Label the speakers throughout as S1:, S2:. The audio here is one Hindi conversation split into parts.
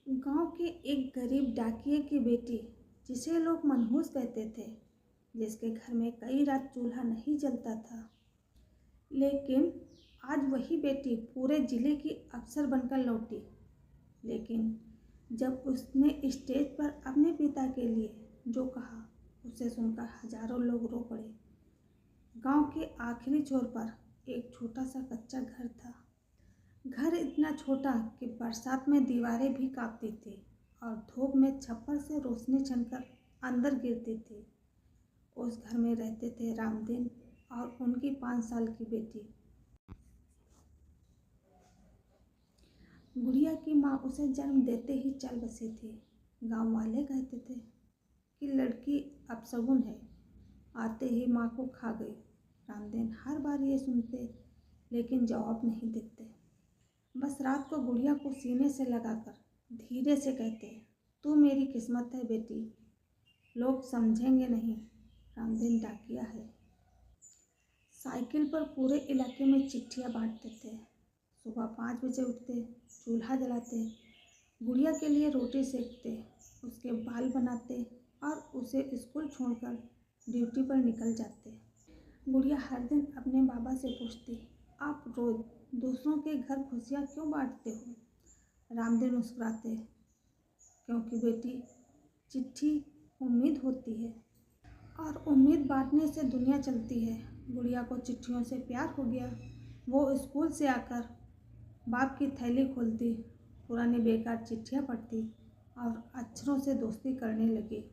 S1: गांव के एक गरीब डाकिये की बेटी, जिसे लोग मनहूस कहते थे, जिसके घर में कई रात चूल्हा नहीं जलता था, लेकिन आज वही बेटी पूरे जिले की अफसर बनकर लौटी। लेकिन जब उसने स्टेज पर अपने पिता के लिए जो कहा, उसे सुनकर हजारों लोग रो पड़े। गांव के आखिरी छोर पर एक छोटा सा कच्चा घर था। घर इतना छोटा कि बरसात में दीवारें भी कांपती थी और धूप में छप्पर से रोशनी छनकर अंदर गिरती थी। उस घर में रहते थे रामदीन और उनकी 5 साल की बेटी। गुड़िया की माँ उसे जन्म देते ही चल बसी थी। गांव वाले कहते थे कि लड़की अपशगुन है, आते ही माँ को खा गई। रामदीन हर बार ये सुनते, लेकिन जवाब नहीं देते। बस रात को गुड़िया को सीने से लगाकर धीरे से कहते, तू मेरी किस्मत है बेटी, लोग समझेंगे नहीं, रामदीन डाकिया है। साइकिल पर पूरे इलाके में चिट्ठियाँ बांटते थे। सुबह 5 बजे उठते, चूल्हा जलाते, गुड़िया के लिए रोटी सेकते, उसके बाल बनाते और उसे स्कूल छोड़कर ड्यूटी पर निकल जाते। गुड़िया हर दिन अपने बाबा से पूछती, आप रोज दूसरों के घर खुशियाँ क्यों बांटते हो? रामदीन मुस्कुराते, क्योंकि बेटी, चिट्ठी उम्मीद होती है और उम्मीद बांटने से दुनिया चलती है। गुड़िया को चिट्ठियों से प्यार हो गया। वो स्कूल से आकर बाप की थैली खोलती, पुरानी बेकार चिट्ठियाँ पढ़ती और अक्षरों से दोस्ती करने लगी।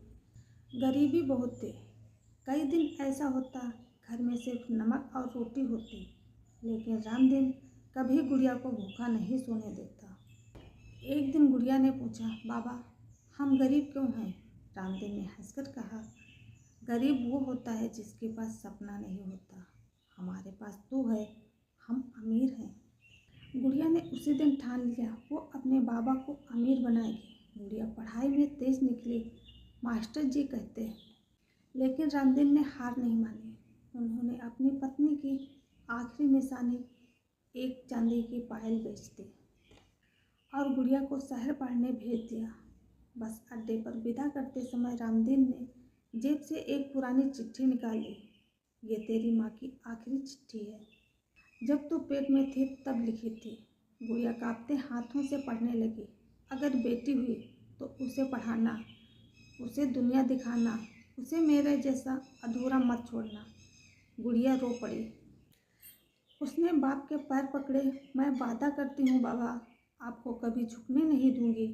S1: गरीबी बहुत थी। कई दिन ऐसा होता घर में सिर्फ नमक और रोटी होती, लेकिन रामदीन कभी गुड़िया को भूखा नहीं सोने देता। एक दिन गुड़िया ने पूछा, बाबा हम गरीब क्यों हैं? रामदीन ने हंसकर कहा, गरीब वो होता है जिसके पास सपना नहीं होता। हमारे पास तू है, हम अमीर हैं। गुड़िया ने उसी दिन ठान लिया वो अपने बाबा को अमीर बनाएगी। गुड़िया पढ़ाई में तेज निकली, मास्टर जी कहते, लेकिन रामदीन ने हार नहीं मानी। उन्होंने अपनी पत्नी की आखिरी निशानी एक चांदी की पायल बेच दी और गुड़िया को शहर पढ़ने भेज दिया। बस अड्डे पर विदा करते समय रामदीन ने जेब से एक पुरानी चिट्ठी निकाली। ये तेरी माँ की आखिरी चिट्ठी है, जब तू पेट में थी तब लिखी थी। गुड़िया कांपते हाथों से पढ़ने लगी। अगर बेटी हुई तो उसे पढ़ाना, उसे दुनिया दिखाना, उसे मेरे जैसा अधूरा मत छोड़ना। गुड़िया रो पड़ी। उसने बाप के पैर पकड़े, मैं वादा करती हूँ बाबा, आपको कभी झुकने नहीं दूंगी।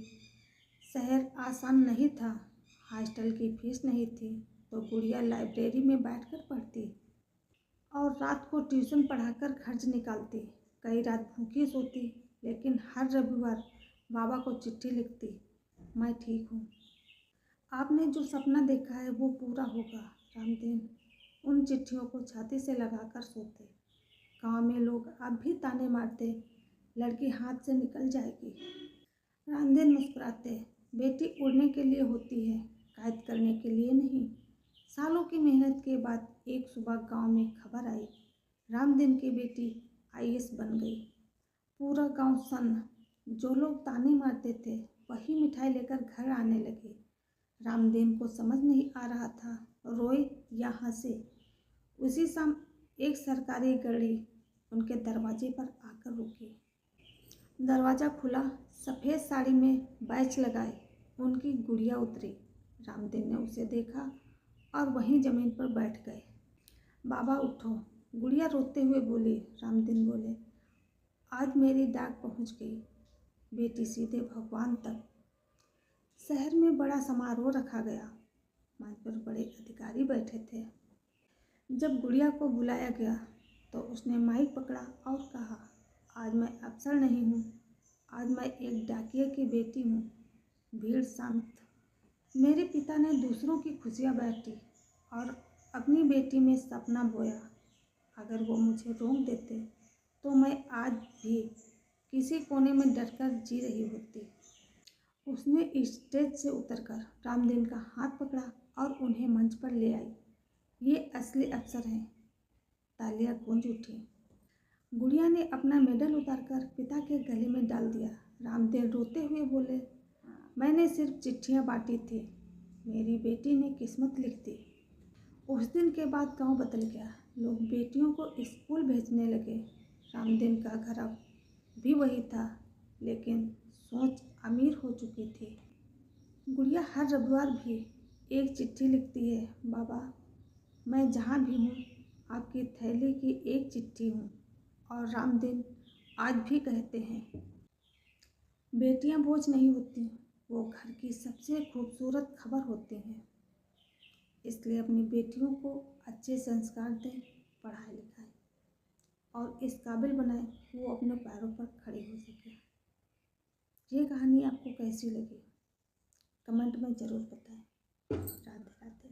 S1: शहर आसान नहीं था, हॉस्टल की फीस नहीं थी, तो गुड़िया लाइब्रेरी में बैठकर पढ़ती और रात को ट्यूशन पढ़ाकर खर्च निकालती। कई रात भूखी सोती, लेकिन हर रविवार बाबा को चिट्ठी लिखती, मैं ठीक हूँ, आपने जो सपना देखा है वो पूरा होगा। रामदीन उन चिट्ठियों को छाती से लगाकर सोते। गांव में लोग अब भी ताने मारते, लड़की हाथ से निकल जाएगी। रामदीन मुस्कुराते, बेटी उड़ने के लिए होती है, कैद करने के लिए नहीं। सालों की मेहनत के बाद एक सुबह गांव में खबर आई, रामदीन की बेटी आईएएस बन गई। पूरा गांव सन्न। जो लोग ताने मारते थे वही मिठाई लेकर घर आने लगे। रामदीन को समझ नहीं आ रहा था रोए या हंसे। उसी शाम एक सरकारी गाड़ी उनके दरवाजे पर आकर रुकी। दरवाज़ा खुला, सफ़ेद साड़ी में बैच लगाए उनकी गुड़िया उतरी। रामदीन ने उसे देखा और वहीं ज़मीन पर बैठ गए। बाबा उठो, गुड़िया रोते हुए बोली। रामदीन बोले, आज मेरी डाक पहुंच गई, बेटी सीधे भगवान तक। शहर में बड़ा समारोह रखा गया। मंच पर बड़े अधिकारी बैठे थे। जब गुड़िया को बुलाया गया तो उसने माइक पकड़ा और कहा, आज मैं अफसर नहीं हूँ, आज मैं एक डाकिये की बेटी हूँ। भीड़ शांत। मेरे पिता ने दूसरों की खुशियाँ बांटी और अपनी बेटी में सपना बोया। अगर वो मुझे रोक देते तो मैं आज भी किसी कोने में डरकर जी रही होती। उसने स्टेज से उतरकर रामदीन का हाथ पकड़ा और उन्हें मंच पर ले आई। ये असली अफसर हैं। तालियां गूंज उठी। गुड़िया ने अपना मेडल उतारकर पिता के गले में डाल दिया। रामदीन रोते हुए बोले, मैंने सिर्फ चिट्ठियाँ बांटी थी, मेरी बेटी ने किस्मत लिख दी। उस दिन के बाद गांव बदल गया। लोग बेटियों को स्कूल भेजने लगे। रामदीन का घर अब भी वही था, लेकिन सोच अमीर हो चुकी थी। गुड़िया हर रविवार भी एक चिट्ठी लिखती है, बाबा मैं जहाँ भी हूँ आपकी थैली की एक चिट्ठी हूँ। और रामदीन आज भी कहते हैं, बेटियाँ बोझ नहीं होती, वो घर की सबसे खूबसूरत खबर होती हैं। इसलिए अपनी बेटियों को अच्छे संस्कार दें, पढ़ाई लिखाएं और इस काबिल बनाएं वो अपने पैरों पर खड़ी हो सके। ये कहानी आपको कैसी लगी कमेंट में ज़रूर बताएं। राधे राधे।